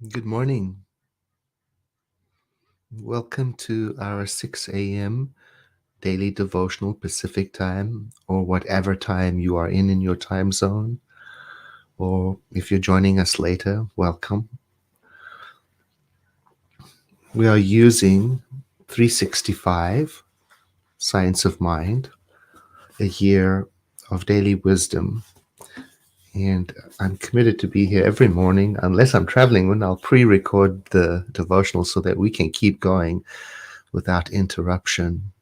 Good morning. Welcome to our 6 a.m. daily devotional Pacific time, or whatever time you are in your time zone. Or if you're joining us later, welcome. We are using 365 Science of Mind, a year of daily wisdom. And I'm committed to be here every morning, unless I'm traveling, when I'll pre-record the devotional so that we can keep going without interruption.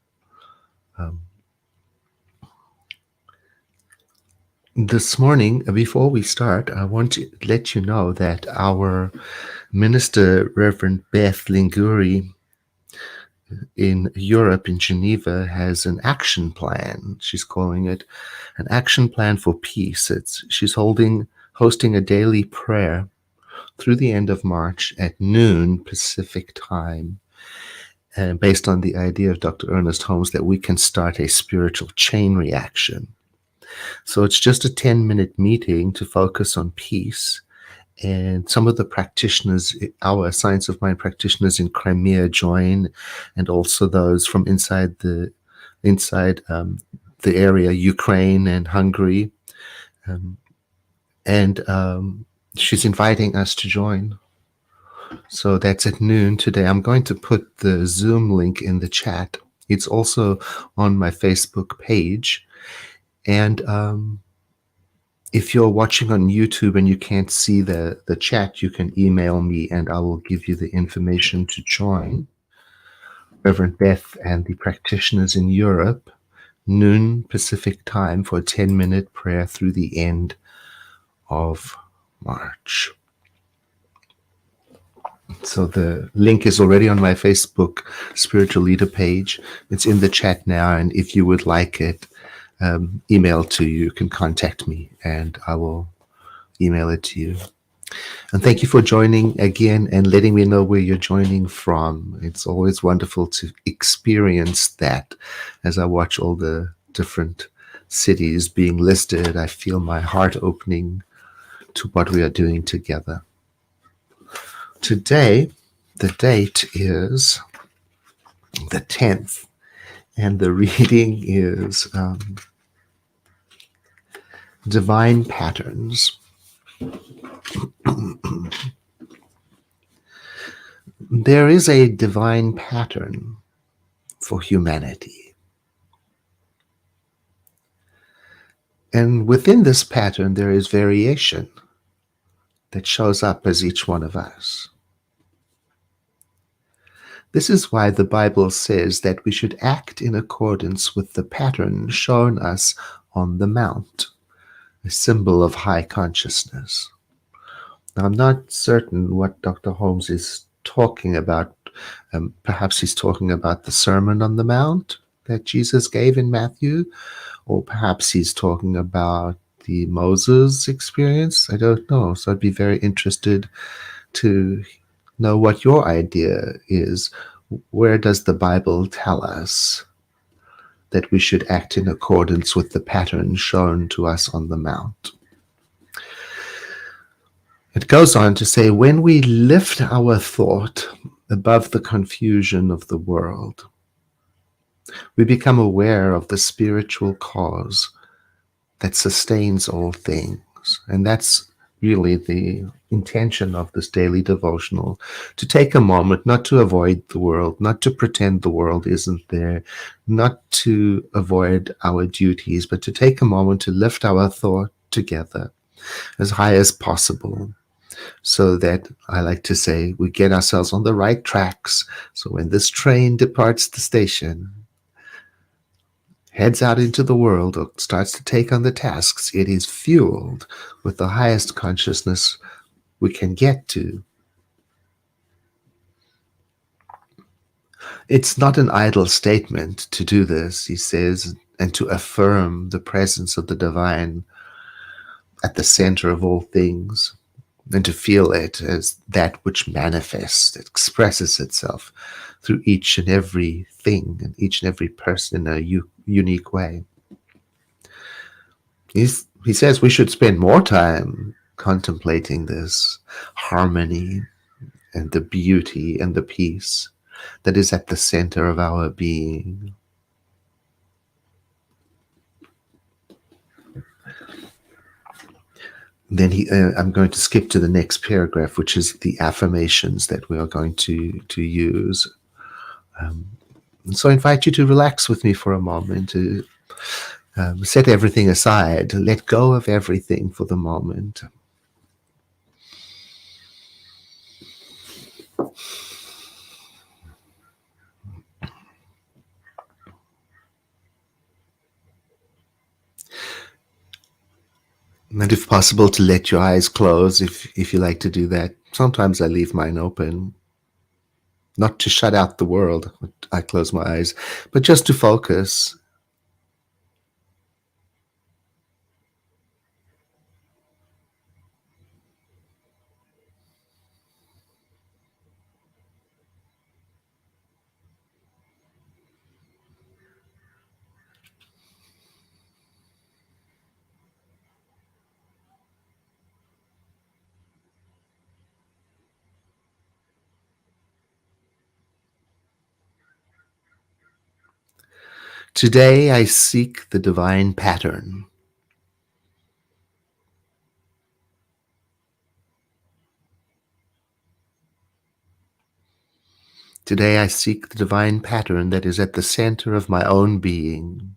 This morning, before we start, I want to let you know that our minister, Reverend Beth Linguri, in Europe, in Geneva, has an action plan. She's calling it an action plan for peace. She's hosting a daily prayer through the end of March at noon Pacific time, and based on the idea of Dr. Ernest Holmes that we can start a spiritual chain reaction. So it's just a 10-minute meeting to focus on peace. And some of the practitioners, our Science of Mind practitioners in Crimea join, and also those from inside the area, Ukraine and Hungary. And she's inviting us to join. So that's at noon today. I'm going to put the Zoom link in the chat. It's also on my Facebook page. And if you're watching on YouTube and you can't see the chat, you can email me and I will give you the information to join. Reverend Beth and the practitioners in Europe, noon Pacific time, for a 10-minute prayer through the end of March. So the link is already on my Facebook Spiritual Leader page. It's in the chat now, and if you would like it emailed to you, you can contact me and I will email it to you. And thank you for joining again and letting me know where you're joining from. It's always wonderful to experience that. As I watch all the different cities being listed, I feel my heart opening to what we are doing together. Today, the date is the 10th, and the reading is Divine Patterns. There is a divine pattern for humanity. And within this pattern, there is variation that shows up as each one of us. This is why the Bible says that we should act in accordance with the pattern shown us on the Mount, a symbol of high consciousness. Now, I'm not certain what Dr. Holmes is talking about. Perhaps he's talking about the Sermon on the Mount that Jesus gave in Matthew, or perhaps he's talking about the Moses experience. I don't know. So I'd be very interested to know what your idea is. Where does the Bible tell us that we should act in accordance with the pattern shown to us on the Mount? It goes on to say, when we lift our thought above the confusion of the world, we become aware of the spiritual cause that sustains all things. And that's really the intention of this daily devotional, to take a moment, not to avoid the world, not to pretend the world isn't there, not to avoid our duties, but to take a moment to lift our thought together as high as possible, so that, I like to say, we get ourselves on the right tracks. So when this train departs the station, heads out into the world, or starts to take on the tasks, it is fueled with the highest consciousness we can get to. It's not an idle statement to do this, he says, and to affirm the presence of the divine at the center of all things, and to feel it as that which manifests, expresses itself through each and every thing and each and every person in a unique way. He says we should spend more time contemplating this harmony and the beauty and the peace that is at the center of our being. Then I'm going to skip to the next paragraph, which is the affirmations that we are going to use. And so I invite you to relax with me for a moment, to set everything aside, let go of everything for the moment. And if possible, to let your eyes close if you like to do that. Sometimes I leave mine open, not to shut out the world. I close my eyes, but just to focus. Today I seek the divine pattern. Today I seek the divine pattern that is at the center of my own being.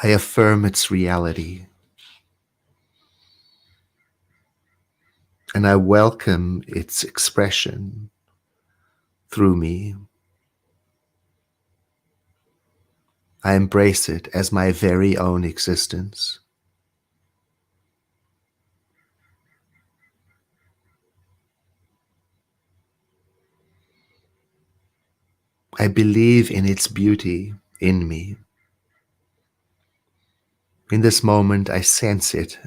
I affirm its reality, and I welcome its expression through me. I embrace it as my very own existence. I believe in its beauty in me. In this moment, I sense it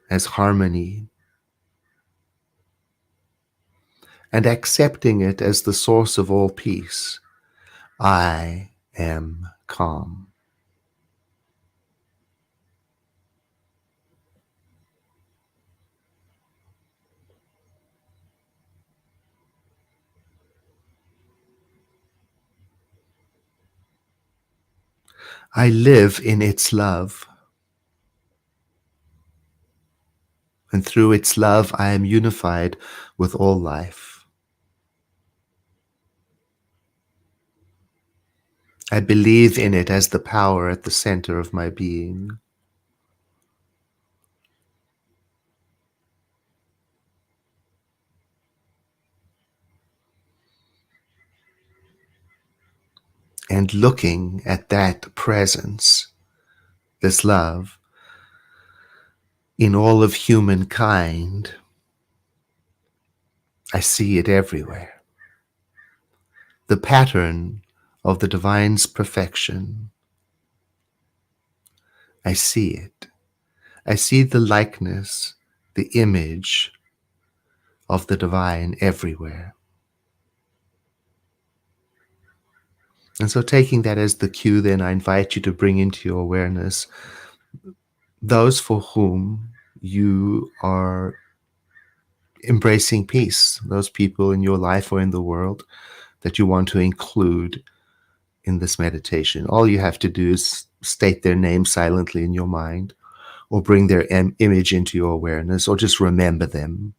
as harmony, and accepting it as the source of all peace, I am calm. I live in its love, and through its love, I am unified with all life. I believe in it as the power at the center of my being. And looking at that presence, this love, in all of humankind, I see it everywhere. The pattern of the divine's perfection, I see it. I see the likeness, the image of the divine everywhere. And so, taking that as the cue, then I invite you to bring into your awareness those for whom you are embracing peace, those people in your life or in the world that you want to include in this meditation. All you have to do is state their name silently in your mind, or bring their image into your awareness, or just remember them.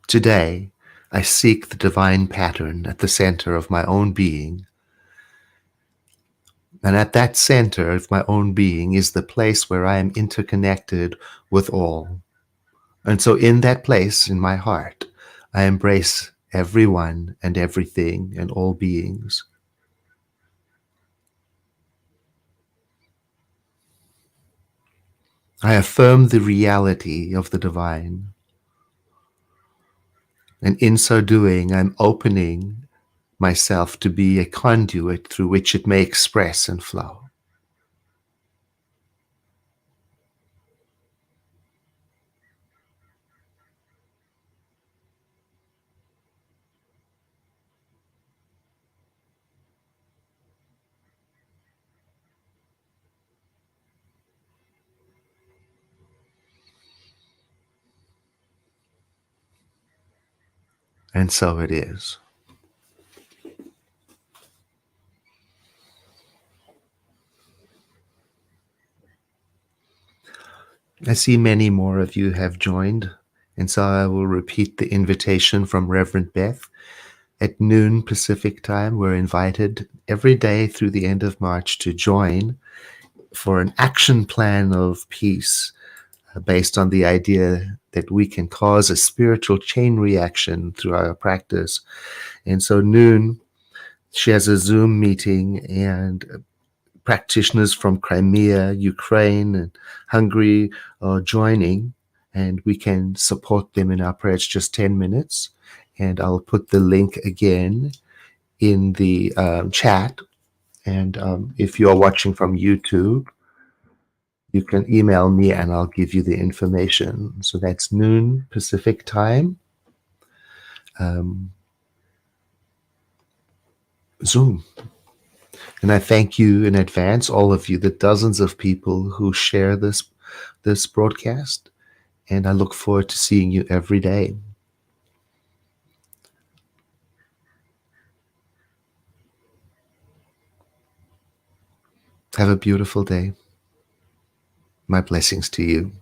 Today, I seek the divine pattern at the center of my own being. And at that center of my own being is the place where I am interconnected with all. And so, in that place, in my heart, I embrace everyone and everything and all beings. I affirm the reality of the divine. And in so doing, I'm opening myself to be a conduit through which it may express and flow. And so it is. I see many more of you have joined, and so I will repeat the invitation from Reverend Beth. At noon Pacific time, we're invited every day through the end of March to join for an action plan of peace based on the idea that we can cause a spiritual chain reaction through our practice. And so noon, she has a Zoom meeting, and practitioners from Crimea, Ukraine, and Hungary are joining, and we can support them in our prayer. It's just 10 minutes. And I'll put the link again in the chat. And if you're watching from YouTube, you can email me and I'll give you the information. So that's noon Pacific time, Zoom. And I thank you in advance, all of you, the dozens of people who share this broadcast. And I look forward to seeing you every day. Have a beautiful day. My blessings to you.